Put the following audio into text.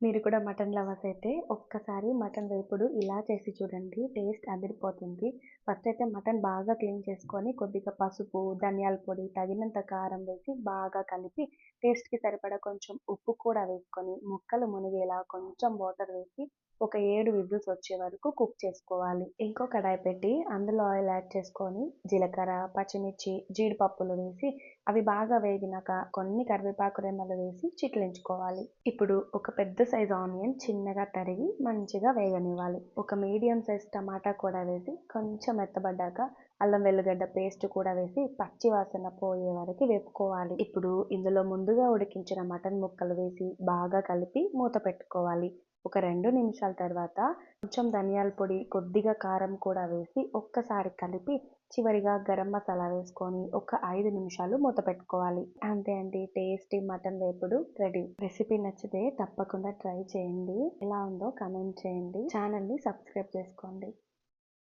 మీరు కూడా mutton lovers అయితే ఒక్కసారి మటన్ వేపుడు ఇలా చేసి చూడండి. టేస్ట్ అదిరిపోతుంది. ఫస్ట్ అయితే మటన్ బాగా క్లీన్ చేసుకొని కొద్దిగా పసుపు, ధనియాల పొడి, తగినంత కారం వేసి బాగా కలిపి టేస్ట్‌కి సరిపడా కొంచెం ఉప్పు కూడా వేసుకొని ముక్కలు మునిగేలా కొంచెం వాటర్ వేసి ఒక 7 విజిల్స్ వచ్చే వరకు కుక్ చేసుకోవాలి. ఇంకో కడాయి పెట్టి అందులో ఆయిల్ యాడ్ చేసుకొని జీలకర్ర, పచ్చిమిర్చి, జీడిపప్పులు వేసి అవి బాగా వేగినాక కొన్ని కరివేపాకు రెమ్మలు వేసి చిట్లించుకోవాలి. ఇప్పుడు ఒక పెద్ద సైజ్ ఆనియన్ చిన్నగా తరిగి మంచిగా వేగనివ్వాలి. ఒక మీడియం సైజ్ టమాటా కూడా వేసి కొంచెం మెత్తబడ్డాక అల్లం వెల్లిగడ్డ పేస్ట్ కూడా వేసి పచ్చి వాసన పోయే వరకు వేపుకోవాలి. ఇప్పుడు ఇందులో ముందుగా ఉడికించిన మటన్ ముక్కలు వేసి బాగా కలిపి మూత పెట్టుకోవాలి. ఒక 2 నిమిషాల తర్వాత కొంచెం ధనియాల పొడి, కొద్దిగా కారం కూడా వేసి ఒక్కసారి కలిపి చివరిగా గరం మసాలా వేసుకొని ఒక 5 నిమిషాలు మూత పెట్టుకోవాలి. అంతే అండి, టేస్టీ మటన్ వేపుడు రెడీ. రెసిపీ నచ్చితే తప్పకుండా ట్రై చేయండి. ఎలా ఉందో కామెంట్ చేయండి. ఛానల్‌ని సబ్స్క్రైబ్ చేసుకోండి.